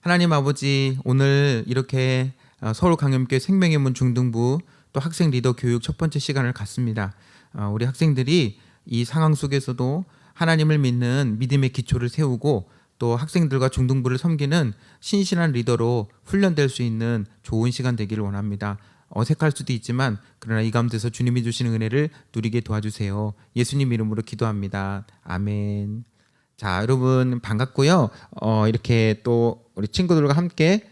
하나님 아버지, 오늘 이렇게 서울강염교회 생명의 문 중등부 또 학생 리더 교육 첫 번째 시간을 갖습니다. 우리 학생들이 이 상황 속에서도 하나님을 믿는 믿음의 기초를 세우고 또 학생들과 중등부를 섬기는 신실한 리더로 훈련될 수 있는 좋은 시간 되기를 원합니다. 어색할 수도 있지만 그러나 이 가운데서 주님이 주시는 은혜를 누리게 도와주세요. 예수님 이름으로 기도합니다. 아멘. 자, 여러분 반갑고요. 이렇게 또 우리 친구들과 함께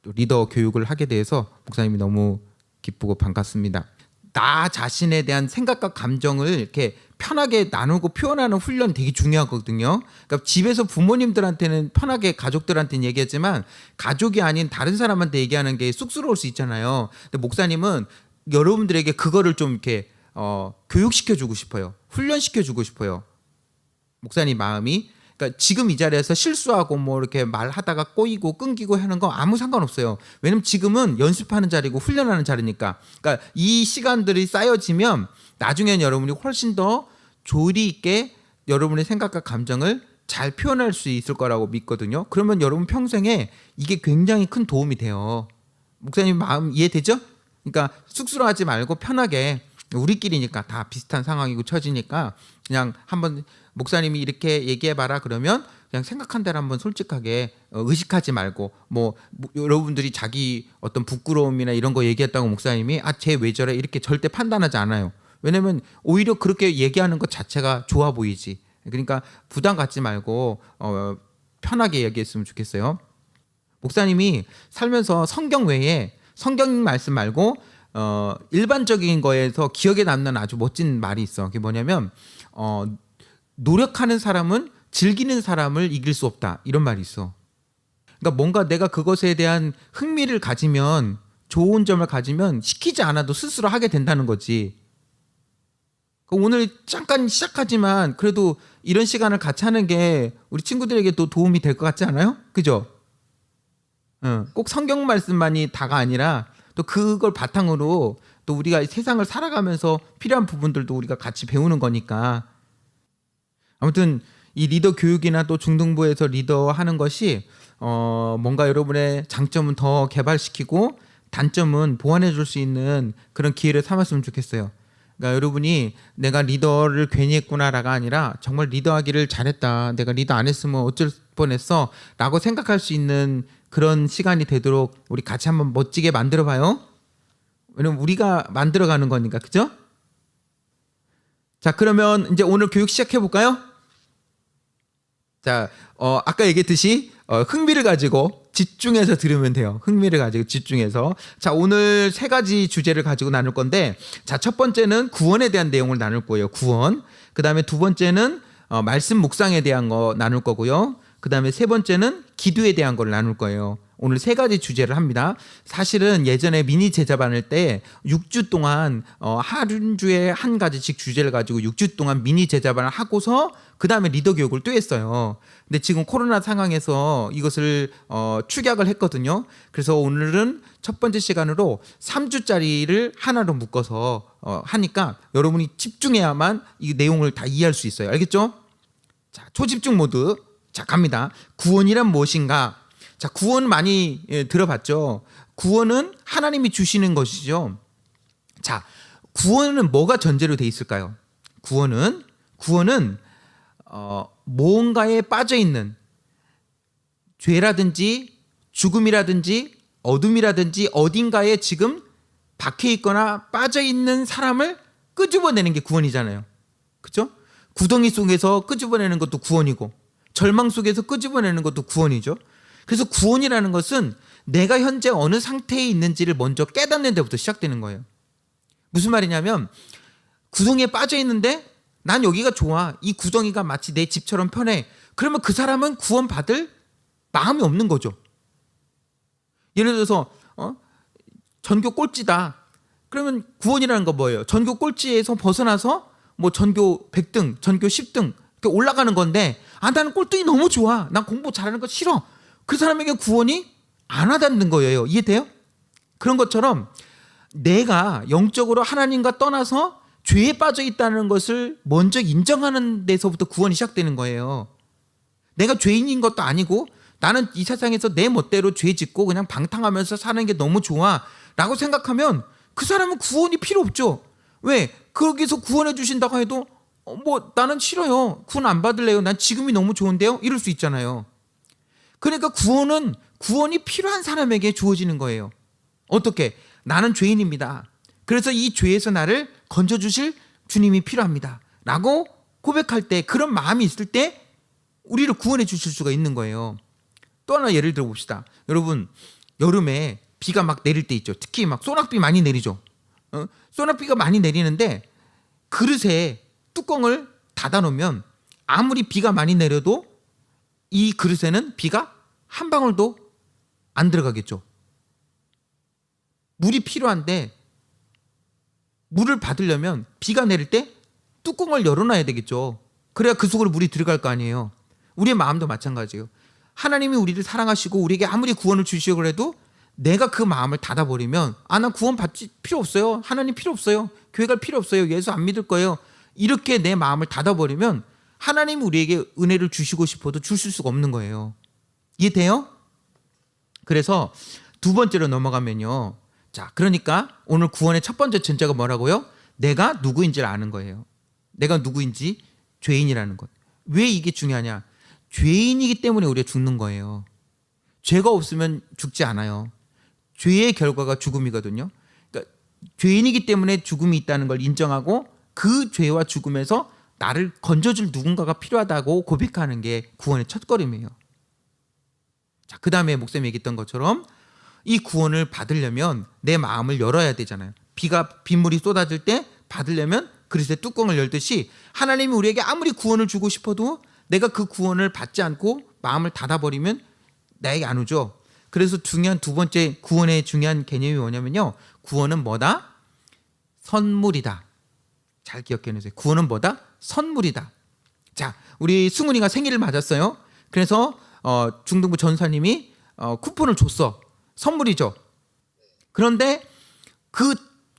또 리더 교육을 하게 돼서 목사님이 너무 기쁘고 반갑습니다. 나 자신에 대한 생각과 감정을 이렇게 편하게 나누고 표현하는 훈련 되게 중요하거든요. 그러니까 집에서 부모님들한테는 편하게 가족들한테는 얘기하지만 가족이 아닌 다른 사람한테 얘기하는 게 쑥스러울 수 있잖아요. 근데 목사님은 여러분들에게 그거를 좀 이렇게 교육시켜 주고 싶어요. 훈련시켜 주고 싶어요. 목사님 마음이. 그러니까 지금 이 자리에서 실수하고 뭐 이렇게 말하다가 꼬이고 끊기고 하는 거 아무 상관없어요. 왜냐면 지금은 연습하는 자리고 훈련하는 자리니까. 그러니까 이 시간들이 쌓여지면 나중엔 여러분이 훨씬 더 조리 있게 여러분의 생각과 감정을 잘 표현할 수 있을 거라고 믿거든요. 그러면 여러분 평생에 이게 굉장히 큰 도움이 돼요. 목사님 마음 이해되죠? 그러니까 쑥스러워하지 말고 편하게, 우리끼리니까 다 비슷한 상황이고 처지니까 그냥 한번 목사님이 이렇게 얘기해봐라 그러면 그냥 생각한 대로 한번 솔직하게 의식하지 말고 뭐 여러분들이 자기 어떤 부끄러움이나 이런 거 얘기했다고 목사님이 쟤 왜 저래 이렇게 절대 판단하지 않아요. 왜냐면 오히려 그렇게 얘기하는 것 자체가 좋아 보이지. 그러니까 부담 갖지 말고 편하게 얘기했으면 좋겠어요. 목사님이 살면서 성경 외에 성경 말씀 말고 일반적인 거에서 기억에 남는 아주 멋진 말이 있어. 그게 뭐냐면 노력하는 사람은 즐기는 사람을 이길 수 없다, 이런 말이 있어. 그러니까 뭔가 내가 그것에 대한 흥미를 가지면, 좋은 점을 가지면 시키지 않아도 스스로 하게 된다는 거지. 오늘 잠깐 시작하지만 그래도 이런 시간을 같이 하는 게 우리 친구들에게도 도움이 될 것 같지 않아요? 그죠? 꼭 성경 말씀만이 다가 아니라 또 그걸 바탕으로 또 우리가 세상을 살아가면서 필요한 부분들도 우리가 같이 배우는 거니까. 아무튼 이 리더 교육이나 또 중등부에서 리더 하는 것이 뭔가 여러분의 장점은 더 개발시키고 단점은 보완해 줄 수 있는 그런 기회를 삼았으면 좋겠어요. 그러니까 여러분이 내가 리더를 괜히 했구나라가 아니라 정말 리더하기를 잘했다, 내가 리더 안 했으면 어쩔 뻔했어 라고 생각할 수 있는 그런 시간이 되도록 우리 같이 한번 멋지게 만들어 봐요. 왜냐면 우리가 만들어가는 거니까. 그죠? 자, 그러면 이제 오늘 교육 시작해 볼까요? 자, 아까 얘기했듯이 흥미를 가지고 집중해서 들으면 돼요. 흥미를 가지고 집중해서. 자, 오늘 세 가지 주제를 가지고 나눌 건데, 자, 첫 번째는 구원에 대한 내용을 나눌 거예요. 구원. 그 다음에 두 번째는 말씀 묵상에 대한 거 나눌 거고요. 그 다음에 세 번째는 기도에 대한 걸 나눌 거예요. 오늘 세 가지 주제를 합니다. 사실은 예전에 미니 제자반 할 때 6주 동안 한 주에 한 가지씩 주제를 가지고 6주 동안 미니 제자반을 하고서 그 다음에 리더 교육을 또 했어요. 근데 지금 코로나 상황에서 이것을 축약을 했거든요. 그래서 오늘은 첫 번째 시간으로 3주짜리를 하나로 묶어서 하니까 여러분이 집중해야만 이 내용을 다 이해할 수 있어요. 알겠죠? 자, 초집중 모드. 자, 갑니다. 구원이란 무엇인가? 자, 구원 많이 들어봤죠? 구원은 하나님이 주시는 것이죠. 자, 구원은 뭐가 전제로 돼 있을까요? 구원은 뭔가에 빠져 있는 죄라든지 죽음이라든지 어둠이라든지 어딘가에 지금 박혀 있거나 빠져 있는 사람을 끄집어내는 게 구원이잖아요. 그렇죠? 구덩이 속에서 끄집어내는 것도 구원이고 절망 속에서 끄집어내는 것도 구원이죠. 그래서 구원이라는 것은 내가 현재 어느 상태에 있는지를 먼저 깨닫는 데부터 시작되는 거예요. 무슨 말이냐면 구덩이에 빠져 있는데 난 여기가 좋아, 이 구덩이가 마치 내 집처럼 편해, 그러면 그 사람은 구원받을 마음이 없는 거죠. 예를 들어서 전교 꼴찌다, 그러면 구원이라는 거 뭐예요? 전교 꼴찌에서 벗어나서 뭐 전교 100등, 전교 10등 이렇게 올라가는 건데, 나는 꼴등이 너무 좋아, 난 공부 잘하는 거 싫어, 그 사람에게 구원이 안 와닿는 거예요. 이해돼요? 그런 것처럼 내가 영적으로 하나님과 떠나서 죄에 빠져 있다는 것을 먼저 인정하는 데서부터 구원이 시작되는 거예요. 내가 죄인인 것도 아니고 나는 이 세상에서 내 멋대로 죄 짓고 그냥 방탕하면서 사는 게 너무 좋아 라고 생각하면 그 사람은 구원이 필요 없죠. 왜? 거기서 구원해 주신다고 해도 뭐 나는 싫어요. 구원 안 받을래요. 난 지금이 너무 좋은데요. 이럴 수 있잖아요. 그러니까 구원이 필요한 사람에게 주어지는 거예요. 어떻게? 나는 죄인입니다. 그래서 이 죄에서 나를 건져주실 주님이 필요합니다. 라고 고백할 때, 그런 마음이 있을 때 우리를 구원해 주실 수가 있는 거예요. 또 하나 예를 들어 봅시다. 여러분, 여름에 비가 막 내릴 때 있죠. 특히 막 소낙비 많이 내리죠. 소낙비가 많이 내리는데 그릇에 뚜껑을 닫아 놓으면 아무리 비가 많이 내려도 이 그릇에는 비가 한 방울도 안 들어가겠죠. 물이 필요한데 물을 받으려면 비가 내릴 때 뚜껑을 열어놔야 되겠죠. 그래야 그 속으로 물이 들어갈 거 아니에요. 우리의 마음도 마찬가지예요. 하나님이 우리를 사랑하시고 우리에게 아무리 구원을 주시려고 해도 내가 그 마음을 닫아버리면 나 구원 받지 필요 없어요. 하나님 필요 없어요. 교회 갈 필요 없어요. 예수 안 믿을 거예요. 이렇게 내 마음을 닫아버리면 하나님이 우리에게 은혜를 주시고 싶어도 주실 수가 없는 거예요. 이해돼요? 그래서 두 번째로 넘어가면요. 자, 그러니까 오늘 구원의 첫 번째 전제가 뭐라고요? 내가 누구인지를 아는 거예요. 내가 누구인지, 죄인이라는 것. 왜 이게 중요하냐? 죄인이기 때문에 우리가 죽는 거예요. 죄가 없으면 죽지 않아요. 죄의 결과가 죽음이거든요. 그러니까 죄인이기 때문에 죽음이 있다는 걸 인정하고 그 죄와 죽음에서 나를 건져줄 누군가가 필요하다고 고백하는 게 구원의 첫걸음이에요. 자, 그 다음에 목사님이 얘기했던 것처럼 이 구원을 받으려면 내 마음을 열어야 되잖아요. 빗물이 쏟아질 때 받으려면 그릇의 뚜껑을 열듯이 하나님이 우리에게 아무리 구원을 주고 싶어도 내가 그 구원을 받지 않고 마음을 닫아버리면 나에게 안 오죠. 그래서 중요한 두 번째 구원의 중요한 개념이 뭐냐면요. 구원은 뭐다? 선물이다. 잘 기억해 놓으세요. 구원은 뭐다? 선물이다. 자, 우리 승훈이가 생일을 맞았어요. 그래서 중등부 전사님이 쿠폰을 줬어. 선물이죠. 그런데 그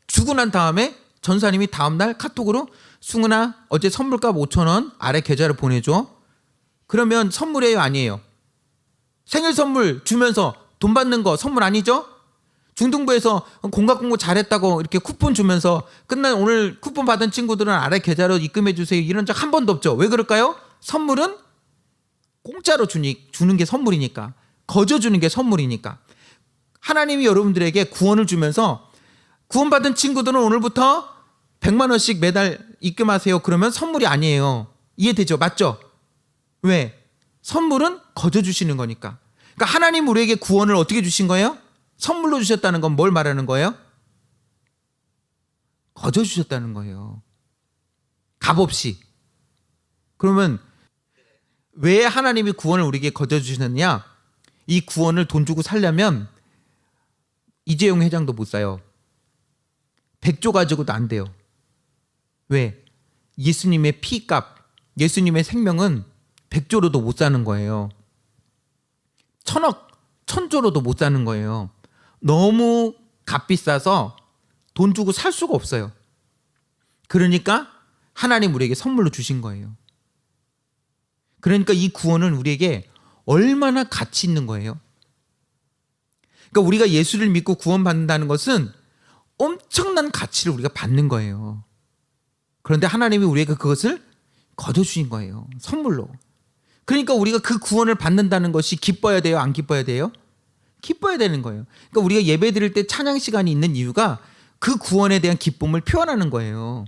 주고 난 다음에 전사님이 다음날 카톡으로 승훈아 어제 선물값 5,000원 아래 계좌를 보내줘. 그러면 선물이에요, 아니에요? 생일 선물 주면서 돈 받는 거 선물 아니죠? 중등부에서 공학 공부 잘했다고 이렇게 쿠폰 주면서 끝난 오늘 쿠폰 받은 친구들은 아래 계좌로 입금해 주세요 이런 적 한 번도 없죠. 왜 그럴까요? 선물은 공짜로 주는 게 선물이니까, 거저 주는 게 선물이니까. 하나님이 여러분들에게 구원을 주면서 구원받은 친구들은 오늘부터 100만 원씩 매달 입금하세요. 그러면 선물이 아니에요. 이해되죠? 맞죠? 왜? 선물은 거저 주시는 거니까. 그러니까 하나님 우리에게 구원을 어떻게 주신 거예요? 선물로 주셨다는 건 뭘 말하는 거예요? 거저 주셨다는 거예요. 값없이. 그러면 왜 하나님이 구원을 우리에게 거저 주시느냐? 이 구원을 돈 주고 살려면 이재용 회장도 못 사요. 100조 가지고도 안 돼요. 왜? 예수님의 피값, 예수님의 생명은 100조로도 못 사는 거예요. 1000억, 1000조로도 못 사는 거예요. 너무 값비싸서 돈 주고 살 수가 없어요. 그러니까 하나님 우리에게 선물로 주신 거예요. 그러니까 이 구원은 우리에게 얼마나 가치 있는 거예요. 그러니까 우리가 예수를 믿고 구원받는다는 것은 엄청난 가치를 우리가 받는 거예요. 그런데 하나님이 우리에게 그것을 거둬 주신 거예요. 선물로. 그러니까 우리가 그 구원을 받는다는 것이 기뻐야 돼요? 안 기뻐야 돼요? 기뻐야 되는 거예요. 그러니까 우리가 예배 드릴 때 찬양 시간이 있는 이유가 그 구원에 대한 기쁨을 표현하는 거예요.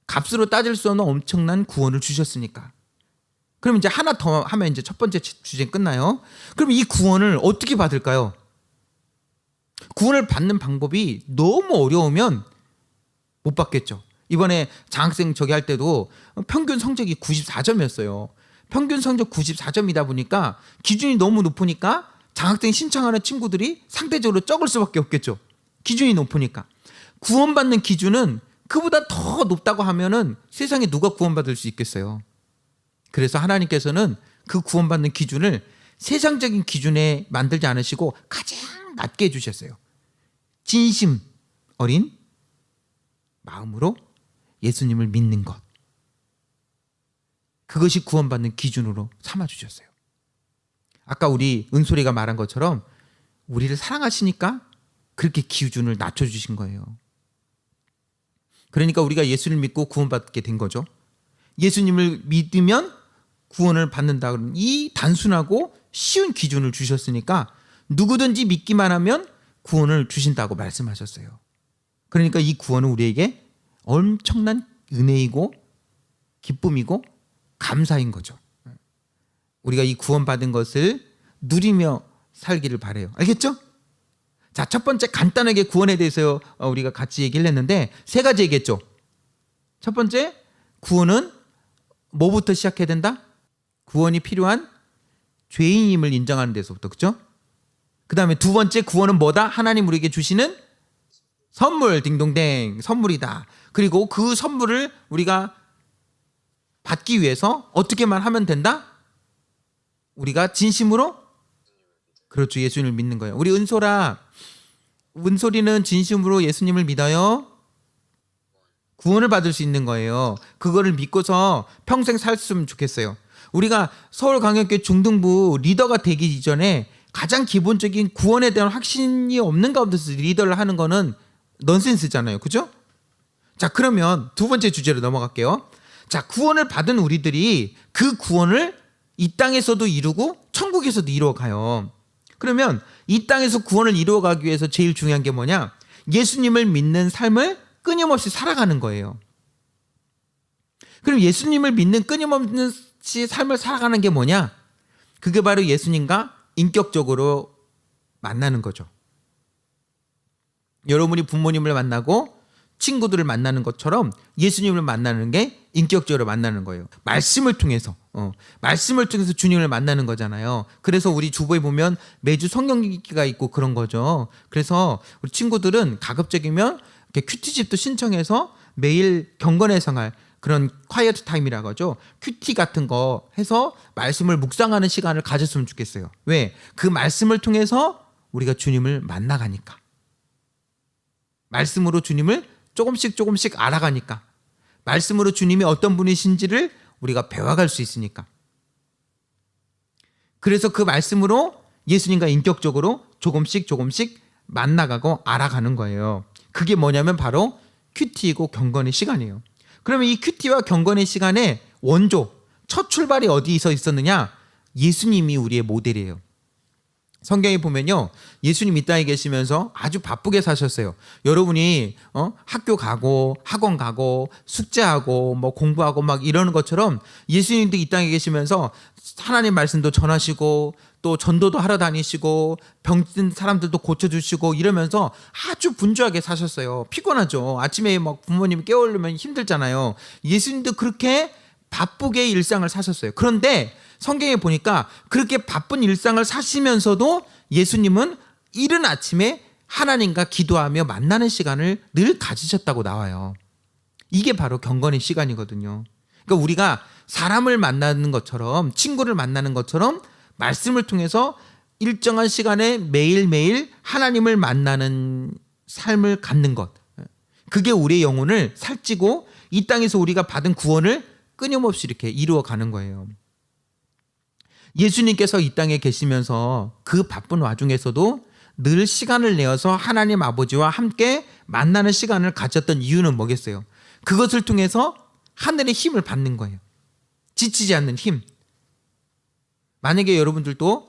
값으로 따질 수 없는 엄청난 구원을 주셨으니까. 그럼 이제 하나 더 하면 이제 첫 번째 주제 끝나요. 그럼 이 구원을 어떻게 받을까요? 구원을 받는 방법이 너무 어려우면 못 받겠죠. 이번에 장학생 저기 할 때도 평균 성적이 94점이었어요. 평균 성적 94점이다 보니까 기준이 너무 높으니까 장학생 신청하는 친구들이 상대적으로 적을 수밖에 없겠죠. 기준이 높으니까. 구원받는 기준은 그보다 더 높다고 하면은 세상에 누가 구원받을 수 있겠어요. 그래서 하나님께서는 그 구원받는 기준을 세상적인 기준에 만들지 않으시고 가장 낮게 해주셨어요. 진심 어린 마음으로 예수님을 믿는 것. 그것이 구원받는 기준으로 삼아주셨어요. 아까 우리 은솔이가 말한 것처럼 우리를 사랑하시니까 그렇게 기준을 낮춰주신 거예요. 그러니까 우리가 예수를 믿고 구원받게 된 거죠. 예수님을 믿으면 구원을 받는다. 이 단순하고 쉬운 기준을 주셨으니까 누구든지 믿기만 하면 구원을 주신다고 말씀하셨어요. 그러니까 이 구원은 우리에게 엄청난 은혜이고 기쁨이고 감사인 거죠. 우리가 이 구원받은 것을 누리며 살기를 바라요. 알겠죠? 자, 첫 번째 간단하게 구원에 대해서 우리가 같이 얘기를 했는데 세 가지 얘기했죠. 첫 번째, 구원은 뭐부터 시작해야 된다? 구원이 필요한 죄인임을 인정하는 데서부터, 그렇죠? 그 다음에 두 번째, 구원은 뭐다? 하나님 우리에게 주시는 선물, 딩동댕, 선물이다. 그리고 그 선물을 우리가 받기 위해서 어떻게만 하면 된다? 우리가 진심으로, 그렇죠, 예수님을 믿는 거예요. 우리 은솔이는 진심으로 예수님을 믿어요. 구원을 받을 수 있는 거예요. 그거를 믿고서 평생 살았으면 좋겠어요. 우리가 서울광역교회 중등부 리더가 되기 이전에 가장 기본적인 구원에 대한 확신이 없는 가운데서 리더를 하는 거는 넌센스잖아요. 그죠? 자, 그러면 두 번째 주제로 넘어갈게요. 자, 구원을 받은 우리들이 그 구원을 이 땅에서도 이루고 천국에서도 이루어가요. 그러면 이 땅에서 구원을 이루어가기 위해서 제일 중요한 게 뭐냐? 예수님을 믿는 삶을 끊임없이 살아가는 거예요. 그럼 예수님을 믿는 끊임없이 삶을 살아가는 게 뭐냐? 그게 바로 예수님과 인격적으로 만나는 거죠. 여러분이 부모님을 만나고 친구들을 만나는 것처럼 예수님을 만나는 게 인격적으로 만나는 거예요. 말씀을 통해서 주님을 만나는 거잖아요. 그래서 우리 주보에 보면 매주 성경 읽기가 있고 그런 거죠. 그래서 우리 친구들은 가급적이면 이렇게 큐티집도 신청해서 매일 경건의 생활, 그런 콰이어트 타임이라고 하죠. 큐티 같은 거 해서 말씀을 묵상하는 시간을 가졌으면 좋겠어요. 왜? 그 말씀을 통해서 우리가 주님을 만나가니까. 말씀으로 주님을 조금씩 알아가니까. 말씀으로 주님이 어떤 분이신지를 우리가 배워갈 수 있으니까. 그래서 그 말씀으로 예수님과 인격적으로 조금씩 만나가고 알아가는 거예요. 그게 뭐냐면 바로 큐티이고 경건의 시간이에요. 그러면 이 큐티와 경건의 시간의 원조, 첫 출발이 어디서 있었느냐? 예수님이 우리의 모델이에요. 성경에 보면요, 예수님 이 땅에 계시면서 아주 바쁘게 사셨어요. 여러분이 학교 가고 학원 가고 숙제하고 뭐 공부하고 막 이러는 것처럼 예수님도 이 땅에 계시면서 하나님 말씀도 전하시고 또 전도도 하러 다니시고 병든 사람들도 고쳐주시고 이러면서 아주 분주하게 사셨어요. 피곤하죠. 아침에 막 부모님 깨우려면 힘들잖아요. 예수님도 그렇게 바쁘게 일상을 사셨어요. 그런데 성경에 보니까 그렇게 바쁜 일상을 사시면서도 예수님은 이른 아침에 하나님과 기도하며 만나는 시간을 늘 가지셨다고 나와요. 이게 바로 경건의 시간이거든요. 그러니까 우리가 사람을 만나는 것처럼, 친구를 만나는 것처럼 말씀을 통해서 일정한 시간에 매일매일 하나님을 만나는 삶을 갖는 것, 그게 우리의 영혼을 살찌고 이 땅에서 우리가 받은 구원을 끊임없이 이렇게 이루어가는 거예요. 예수님께서 이 땅에 계시면서 그 바쁜 와중에서도 늘 시간을 내어서 하나님 아버지와 함께 만나는 시간을 가졌던 이유는 뭐겠어요? 그것을 통해서 하늘의 힘을 받는 거예요. 지치지 않는 힘. 만약에 여러분들도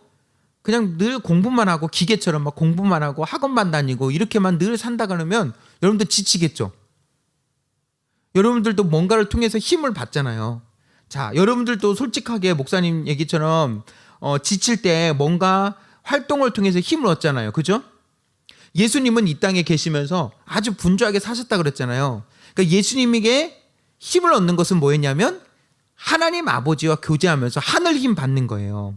그냥 늘 공부만 하고 기계처럼 막 공부만 하고 학원만 다니고 이렇게만 늘 산다 그러면 여러분들 지치겠죠. 여러분들도 뭔가를 통해서 힘을 받잖아요. 자, 여러분들도 솔직하게 목사님 얘기처럼 지칠 때 뭔가 활동을 통해서 힘을 얻잖아요. 그죠? 예수님은 이 땅에 계시면서 아주 분주하게 사셨다 그랬잖아요. 그러니까 예수님에게 힘을 얻는 것은 뭐였냐면 하나님 아버지와 교제하면서 하늘 힘 받는 거예요.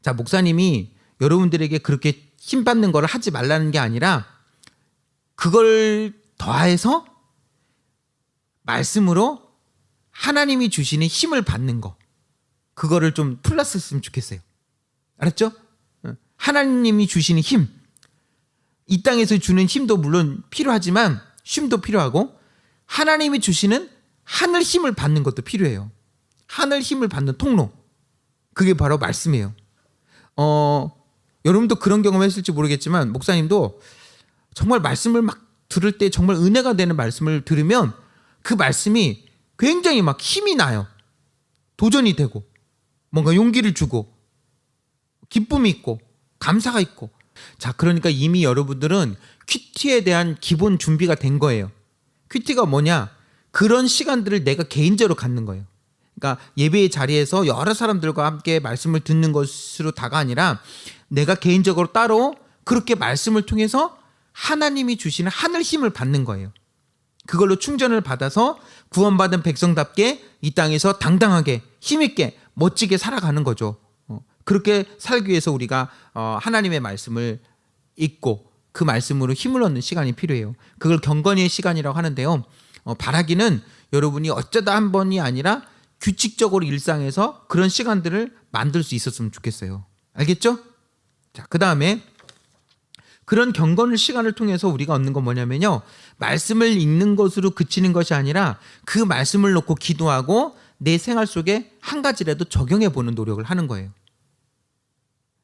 자, 목사님이 여러분들에게 그렇게 힘 받는 걸 하지 말라는 게 아니라 그걸 더해서 말씀으로 하나님이 주시는 힘을 받는 거, 그거를 좀 플러스 했으면 좋겠어요. 알았죠? 하나님이 주시는 힘, 이 땅에서 주는 힘도 물론 필요하지만 쉼도 필요하고 하나님이 주시는 하늘 힘을 받는 것도 필요해요. 하늘 힘을 받는 통로. 그게 바로 말씀이에요. 여러분도 그런 경험했을지 모르겠지만 목사님도 정말 말씀을 막 들을 때 정말 은혜가 되는 말씀을 들으면 그 말씀이 굉장히 막 힘이 나요. 도전이 되고 뭔가 용기를 주고 기쁨이 있고 감사가 있고. 자, 그러니까 이미 여러분들은 큐티에 대한 기본 준비가 된 거예요. 큐티가 뭐냐? 그런 시간들을 내가 개인적으로 갖는 거예요. 그러니까 예배의 자리에서 여러 사람들과 함께 말씀을 듣는 것으로 다가 아니라 내가 개인적으로 따로 그렇게 말씀을 통해서 하나님이 주시는 하늘 힘을 받는 거예요. 그걸로 충전을 받아서 구원받은 백성답게 이 땅에서 당당하게 힘있게 멋지게 살아가는 거죠. 그렇게 살기 위해서 우리가 하나님의 말씀을 읽고 그 말씀으로 힘을 얻는 시간이 필요해요. 그걸 경건의 시간이라고 하는데요. 바라기는 여러분이 어쩌다 한 번이 아니라 규칙적으로 일상에서 그런 시간들을 만들 수 있었으면 좋겠어요. 알겠죠? 자, 그 다음에 그런 경건의 시간을 통해서 우리가 얻는 건 뭐냐면요, 말씀을 읽는 것으로 그치는 것이 아니라 그 말씀을 놓고 기도하고 내 생활 속에 한 가지라도 적용해 보는 노력을 하는 거예요.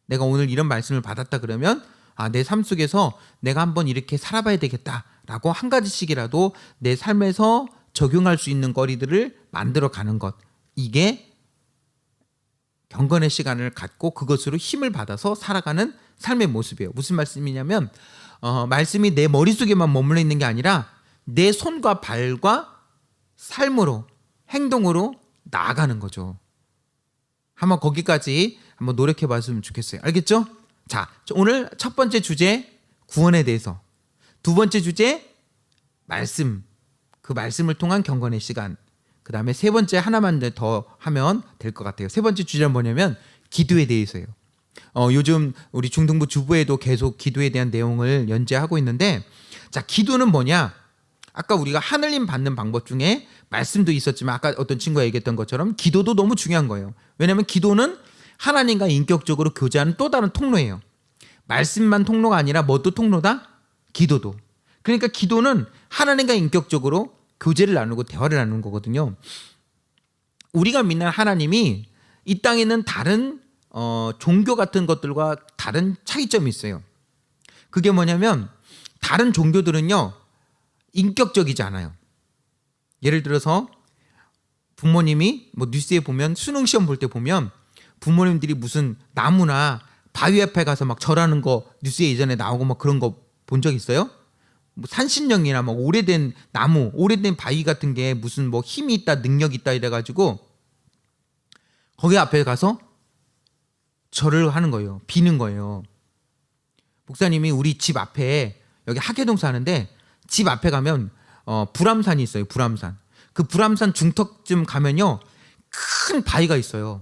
내가 오늘 이런 말씀을 받았다 그러면 내 삶 속에서 내가 한번 이렇게 살아봐야 되겠다라고 한 가지씩이라도 내 삶에서 적용할 수 있는 거리들을 만들어 가는 것, 이게 경건의 시간을 갖고 그것으로 힘을 받아서 살아가는 삶의 모습이에요. 무슨 말씀이냐면 말씀이 내 머릿속에만 머물러 있는 게 아니라 내 손과 발과 삶으로, 행동으로 나아가는 거죠. 한번 거기까지 한번 노력해 봤으면 좋겠어요. 알겠죠? 자, 오늘 첫 번째 주제 구원에 대해서, 두 번째 주제 말씀, 그 말씀을 통한 경건의 시간, 그 다음에 세 번째 하나만 더 하면 될 것 같아요. 세 번째 주제는 뭐냐면 기도에 대해서예요. 요즘 우리 중등부 주부에도 계속 기도에 대한 내용을 연재하고 있는데, 자, 기도는 뭐냐? 아까 우리가 하늘님 받는 방법 중에 말씀도 있었지만 아까 어떤 친구가 얘기했던 것처럼 기도도 너무 중요한 거예요. 왜냐하면 기도는 하나님과 인격적으로 교제하는 또 다른 통로예요. 말씀만 통로가 아니라 뭐도 통로다? 기도도. 그러니까 기도는 하나님과 인격적으로 교제를 나누고 대화를 나누는 거거든요. 우리가 믿는 하나님이 이 땅에 있는 다른 종교 같은 것들과 다른 차이점이 있어요. 그게 뭐냐면 다른 종교들은요, 인격적이지 않아요. 예를 들어서 부모님이 뉴스에 보면 수능 시험 볼 때 보면 부모님들이 무슨 나무나 바위 앞에 가서 막 절하는 거 뉴스에 예전에 나오고 막 그런 거 본 적 있어요? 산신령이나 막 오래된 나무, 오래된 바위 같은 게 무슨 힘이 있다, 능력이 있다 이래가지고 거기 앞에 가서 절을 하는 거예요. 비는 거예요. 목사님이 우리 집 앞에, 여기 하계동 사는데 집 앞에 가면 불암산이 있어요. 불암산. 그 불암산 중턱쯤 가면요, 큰 바위가 있어요.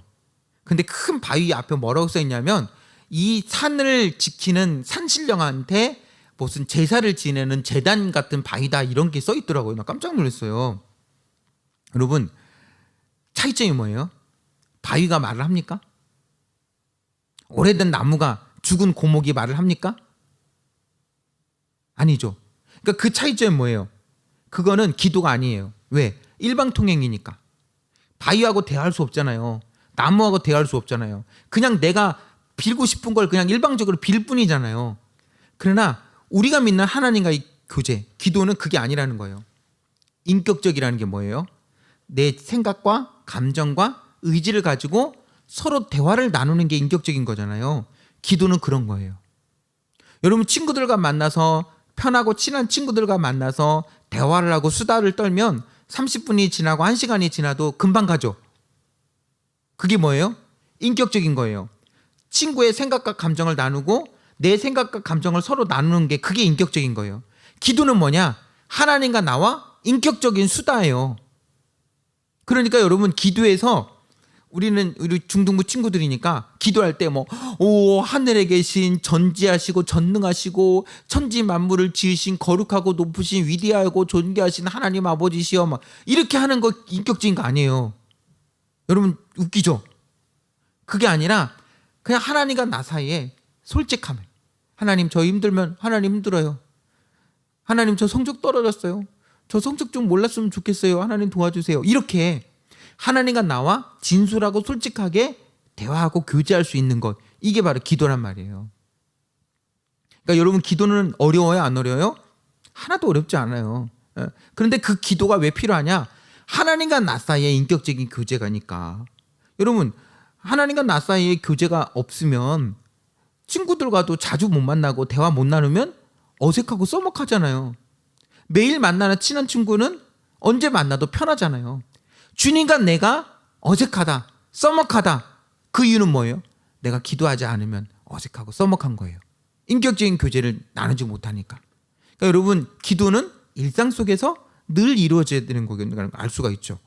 근데 큰 바위 앞에 뭐라고 써 있냐면 이 산을 지키는 산신령한테 무슨 제사를 지내는 제단 같은 바위다, 이런 게 써 있더라고요. 나 깜짝 놀랐어요. 여러분, 차이점이 뭐예요? 바위가 말을 합니까? 오래된 나무가, 죽은 고목이 말을 합니까? 아니죠. 그러니까 그 차이점이 뭐예요? 그거는 기도가 아니에요. 왜? 일방통행이니까. 바위하고 대화할 수 없잖아요. 나무하고 대화할 수 없잖아요. 그냥 내가 빌고 싶은 걸 그냥 일방적으로 빌 뿐이잖아요. 그러나 우리가 믿는 하나님과의 교제, 기도는 그게 아니라는 거예요. 인격적이라는 게 뭐예요? 내 생각과 감정과 의지를 가지고 서로 대화를 나누는 게 인격적인 거잖아요. 기도는 그런 거예요. 여러분, 친구들과 만나서, 편하고 친한 친구들과 만나서 대화를 하고 수다를 떨면 30분이 지나고 1시간이 지나도 금방 가죠. 그게 뭐예요? 인격적인 거예요. 친구의 생각과 감정을 나누고 내 생각과 감정을 서로 나누는 게, 그게 인격적인 거예요. 기도는 뭐냐? 하나님과 나와 인격적인 수다예요. 그러니까 여러분, 기도에서 우리 중등부 친구들이니까 기도할 때 하늘에 계신 전지하시고 전능하시고 천지 만물을 지으신 거룩하고 높으신 위대하고 존귀하신 하나님 아버지시여, 이렇게 하는 거 인격적인 거 아니에요. 여러분, 웃기죠? 그게 아니라 그냥 하나님과 나 사이에 솔직함을, 하나님 저 힘들면, 하나님 힘들어요. 하나님 저 성적 떨어졌어요. 저 성적 좀 몰랐으면 좋겠어요. 하나님 도와주세요. 이렇게 하나님과 나와 진솔하고 솔직하게 대화하고 교제할 수 있는 것, 이게 바로 기도란 말이에요. 그러니까 여러분, 기도는 어려워요, 안 어려워요? 하나도 어렵지 않아요. 그런데 그 기도가 왜 필요하냐? 하나님과 나 사이에 인격적인 교제가니까. 여러분, 하나님과 나 사이에 교제가 없으면 친구들과도 자주 못 만나고 대화 못 나누면 어색하고 써먹하잖아요. 매일 만나는 친한 친구는 언제 만나도 편하잖아요. 주님과 내가 어색하다, 써먹하다, 그 이유는 뭐예요? 내가 기도하지 않으면 어색하고 써먹한 거예요. 인격적인 교제를 나누지 못하니까. 그러니까 여러분, 기도는 일상 속에서 늘 이루어져야 되는 거라는 걸 알 수가 있죠.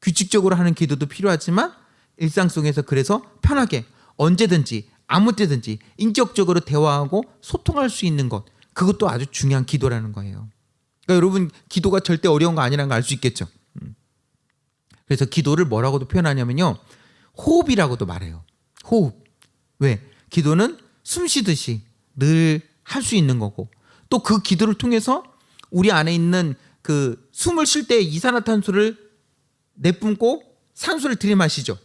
규칙적으로 하는 기도도 필요하지만 일상 속에서 그래서 편하게 언제든지 아무 때든지 인격적으로 대화하고 소통할 수 있는 것, 그것도 아주 중요한 기도라는 거예요. 그러니까 여러분, 기도가 절대 어려운 거 아니라는 걸 알 수 있겠죠. 그래서 기도를 뭐라고도 표현하냐면요, 호흡이라고도 말해요. 호흡. 왜? 기도는 숨 쉬듯이 늘 할 수 있는 거고, 또 그 기도를 통해서 우리 안에 있는 그 숨을 쉴 때 이산화탄소를 내뿜고 산소를 들이마시죠.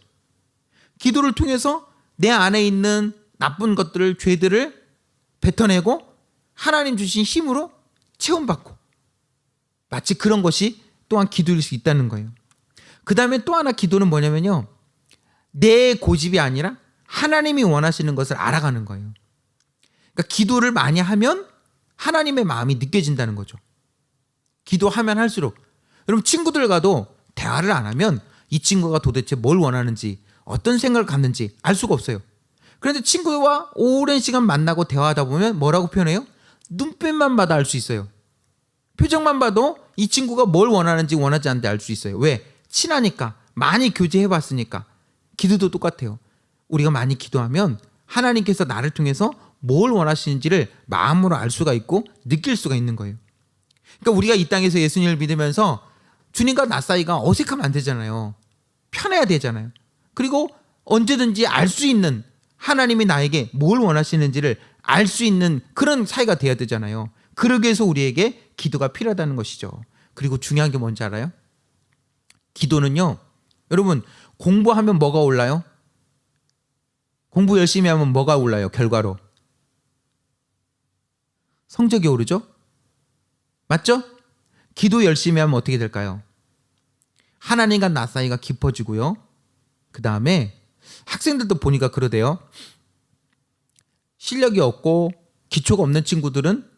기도를 통해서 내 안에 있는 나쁜 것들을, 죄들을 뱉어내고 하나님 주신 힘으로 체험받고, 마치 그런 것이 또한 기도일 수 있다는 거예요. 그 다음에 또 하나 기도는 뭐냐면요, 내 고집이 아니라 하나님이 원하시는 것을 알아가는 거예요. 그러니까 기도를 많이 하면 하나님의 마음이 느껴진다는 거죠. 기도하면 할수록. 여러분, 친구들과도 대화를 안 하면 이 친구가 도대체 뭘 원하는지, 어떤 생각을 갖는지 알 수가 없어요. 그런데 친구와 오랜 시간 만나고 대화하다 보면 뭐라고 표현해요? 눈빛만 봐도 알 수 있어요. 표정만 봐도 이 친구가 뭘 원하는지 원하지 않는지 알 수 있어요. 왜? 친하니까, 많이 교제해봤으니까. 기도도 똑같아요. 우리가 많이 기도하면 하나님께서 나를 통해서 뭘 원하시는지를 마음으로 알 수가 있고 느낄 수가 있는 거예요. 그러니까 우리가 이 땅에서 예수님을 믿으면서 주님과 나 사이가 어색하면 안 되잖아요. 편해야 되잖아요. 그리고 언제든지 알 수 있는, 하나님이 나에게 뭘 원하시는지를 알 수 있는 그런 사이가 돼야 되잖아요. 그러기 위해서 우리에게 기도가 필요하다는 것이죠. 그리고 중요한 게 뭔지 알아요? 기도는요, 여러분, 공부하면 뭐가 올라요? 공부 열심히 하면 뭐가 올라요? 결과로 성적이 오르죠? 맞죠? 기도 열심히 하면 어떻게 될까요? 하나님과 나 사이가 깊어지고요. 그 다음에 학생들도 보니까 그러대요. 실력이 없고 기초가 없는 친구들은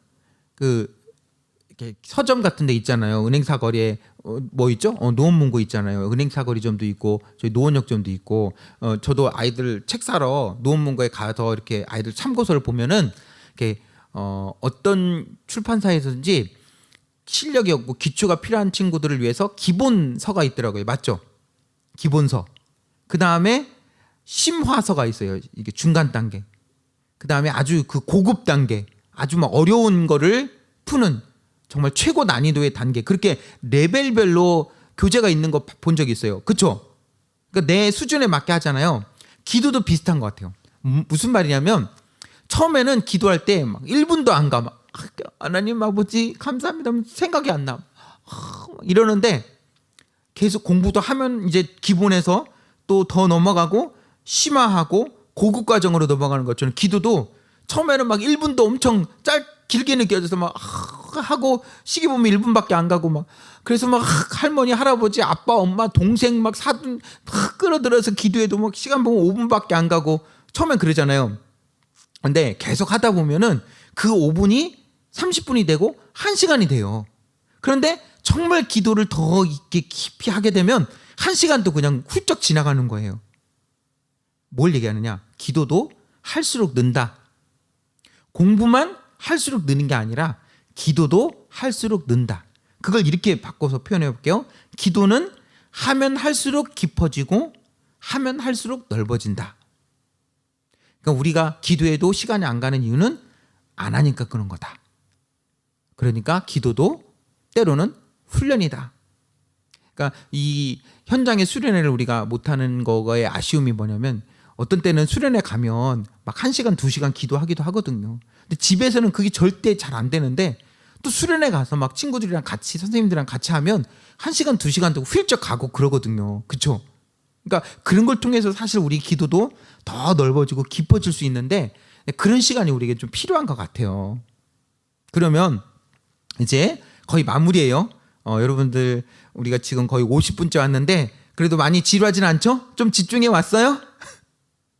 이렇게 서점 같은 데 있잖아요. 은행 사거리에 뭐 있죠? 노원문고 있잖아요. 은행 사거리점도 있고 저희 노원역점도 있고, 저도 아이들 책 사러 노원문고에 가서 이렇게 아이들 참고서를 보면은 이렇게 어떤 출판사에서든지 실력이 없고 기초가 필요한 친구들을 위해서 기본서가 있더라고요. 맞죠? 기본서. 그 다음에 심화서가 있어요. 이게 중간 단계. 그 다음에 아주 그 고급 단계, 아주 막 어려운 거를 푸는 정말 최고 난이도의 단계, 그렇게 레벨별로 교재가 있는 거 본 적이 있어요. 그렇죠? 그러니까 내 수준에 맞게 하잖아요. 기도도 비슷한 것 같아요. 무슨 말이냐면 처음에는 기도할 때 막 1분도 안 가. 막 하나님 아버지 감사합니다. 생각이 안 나. 이러는데 계속 공부도 하면 이제 기본에서 또 더 넘어가고 심화하고 고급 과정으로 넘어가는 것처럼 기도도 처음에는 막 1분도 엄청 길게 느껴져서 막 하고 시계 보면 1분밖에 안 가고 막, 그래서 막 할머니 할아버지 아빠 엄마 동생 막 사돈 끌어들여서 기도해도 막 시간 보면 5분밖에 안 가고 처음엔 그러잖아요. 근데 계속 하다 보면은 그 5분이 30분이 되고 1시간이 돼요. 그런데 정말 기도를 더 있게 깊이 하게 되면 1시간도 그냥 훌쩍 지나가는 거예요. 뭘 얘기하느냐? 기도도 할수록 는다. 공부만 할수록 느는 게 아니라 기도도 할수록 는다. 그걸 이렇게 바꿔서 표현해 볼게요. 기도는 하면 할수록 깊어지고 하면 할수록 넓어진다. 그러니까 우리가 기도해도 시간이 안 가는 이유는 안 하니까 그런 거다. 그러니까 기도도 때로는 훈련이다. 그러니까 이 현장의 수련회를 우리가 못하는 거에 아쉬움이 뭐냐면, 어떤 때는 수련회 가면 막 1시간, 2시간 기도하기도 하거든요. 근데 집에서는 그게 절대 잘 안 되는데 또 수련회 가서 막 친구들이랑 같이 선생님들이랑 같이 하면 1시간 2시간도 훌쩍 가고 그러거든요. 그렇죠? 그러니까 그런 걸 통해서 사실 우리 기도도 더 넓어지고 깊어질 수 있는데 그런 시간이 우리에게 좀 필요한 것 같아요. 그러면 이제 거의 마무리예요. 여러분들 우리가 지금 거의 50분째 왔는데 그래도 많이 지루하진 않죠? 좀 집중해 왔어요?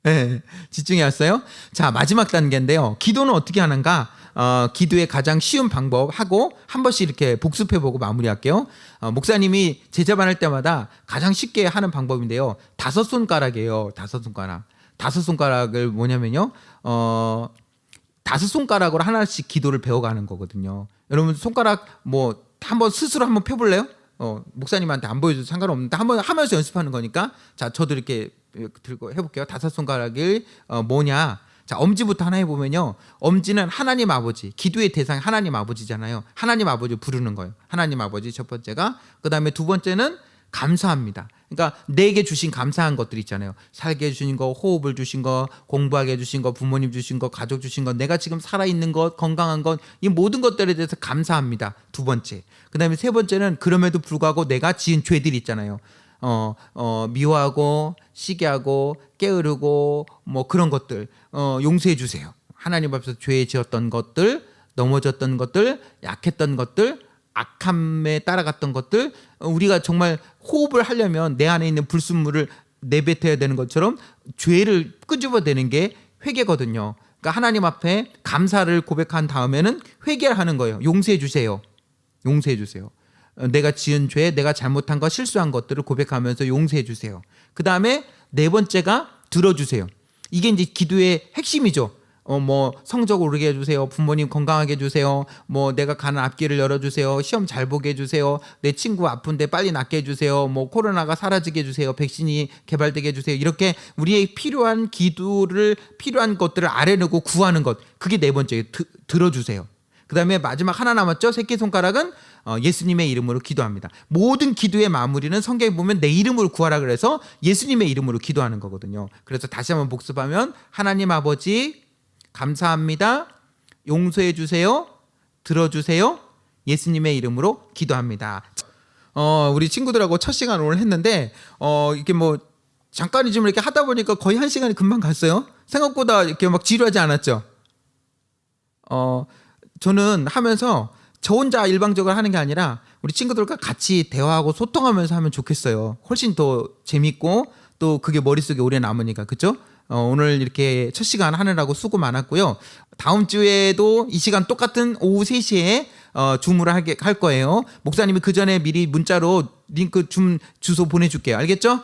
네, 집중해 왔어요. 자, 마지막 단계인데요. 기도는 어떻게 하는가? 기도의 가장 쉬운 방법 하고 한 번씩 이렇게 복습해보고 마무리할게요. 목사님이 제자반 할 때마다 가장 쉽게 하는 방법인데요. 5손가락이에요. 5손가락. 5손가락을 뭐냐면요. 5손가락으로 하나씩 기도를 배워가는 거거든요. 여러분 손가락 뭐 한번 스스로 한번 펴볼래요? 목사님한테 안 보여줘도 상관없는데 한번 하면서 연습하는 거니까. 자, 저도 이렇게 들고 해볼게요. 5손가락이 뭐냐? 자, 엄지부터 하나 해보면요. 엄지는 하나님 아버지, 기도의 대상이 하나님 아버지잖아요. 하나님 아버지 부르는 거예요. 하나님 아버지 첫 번째가. 그 다음에 두 번째는 감사합니다. 그러니까 내게 주신 감사한 것들 있잖아요. 살게 해주신 거, 호흡을 주신 거, 공부하게 해주신 거, 부모님 주신 거, 가족 주신 거, 내가 지금 살아있는 것, 건강한 것, 이 모든 것들에 대해서 감사합니다. 두 번째. 그 다음에 세 번째는 그럼에도 불구하고 내가 지은 죄들 있잖아요. 미워하고 시기하고 게으르고 뭐 그런 것들 용서해 주세요. 하나님 앞에서 죄 지었던 것들, 넘어졌던 것들, 약했던 것들, 악함에 따라갔던 것들, 우리가 정말 호흡을 하려면 내 안에 있는 불순물을 내뱉어야 되는 것처럼 죄를 끄집어내는 게 회개거든요. 그러니까 하나님 앞에 감사를 고백한 다음에는 회개를 하는 거예요. 용서해 주세요. 용서해 주세요. 내가 지은 죄, 내가 잘못한 것, 실수한 것들을 고백하면서 용서해 주세요. 그 다음에 네 번째가 들어주세요. 이게 이제 기도의 핵심이죠. 뭐 성적 오르게 해주세요. 부모님 건강하게 해주세요. 뭐 내가 가는 앞길을 열어주세요. 시험 잘 보게 해주세요. 내 친구 아픈데 빨리 낫게 해주세요. 뭐 코로나가 사라지게 해주세요. 백신이 개발되게 해주세요. 이렇게 우리의 필요한 기도를 필요한 것들을 아뢰려고 구하는 것, 그게 네 번째. 들어주세요. 그 다음에 마지막 하나 남았죠. 새끼손가락은 예수님의 이름으로 기도합니다. 모든 기도의 마무리는 성경에 보면 내 이름으로 구하라 그래서 예수님의 이름으로 기도하는 거거든요. 그래서 다시 한번 복습하면 하나님 아버지 감사합니다. 용서해 주세요. 들어주세요. 예수님의 이름으로 기도합니다. 우리 친구들하고 첫 시간 오늘 했는데 이게 뭐 잠깐이지만 이렇게 하다 보니까 거의 1시간이 금방 갔어요. 생각보다 이렇게 막 지루하지 않았죠. 저는 하면서 저 혼자 일방적으로 하는 게 아니라 우리 친구들과 같이 대화하고 소통하면서 하면 좋겠어요. 훨씬 더 재밌고 또 그게 머릿속에 오래 남으니까. 그렇죠? 오늘 이렇게 첫 시간 하느라고 수고 많았고요. 다음 주에도 이 시간 똑같은 오후 3시에 줌으로 할 거예요. 목사님이 그 전에 미리 문자로 링크 줌 주소 보내줄게요. 알겠죠?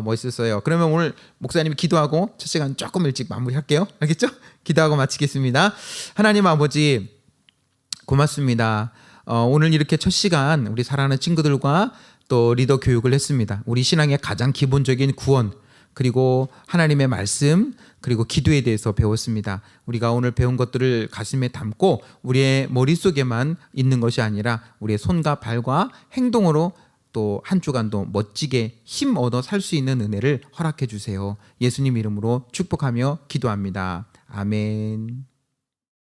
멋있었어요. 그러면 오늘 목사님이 기도하고 첫 시간 조금 일찍 마무리할게요. 알겠죠? 기도하고 마치겠습니다. 하나님 아버지 고맙습니다. 오늘 이렇게 첫 시간 우리 사랑하는 친구들과 또 리더 교육을 했습니다. 우리 신앙의 가장 기본적인 구원, 그리고 하나님의 말씀, 그리고 기도에 대해서 배웠습니다. 우리가 오늘 배운 것들을 가슴에 담고 우리의 머릿속에만 있는 것이 아니라 우리의 손과 발과 행동으로 또 한 주간도 멋지게 힘 얻어 살 수 있는 은혜를 허락해 주세요. 예수님 이름으로 축복하며 기도합니다. 아멘.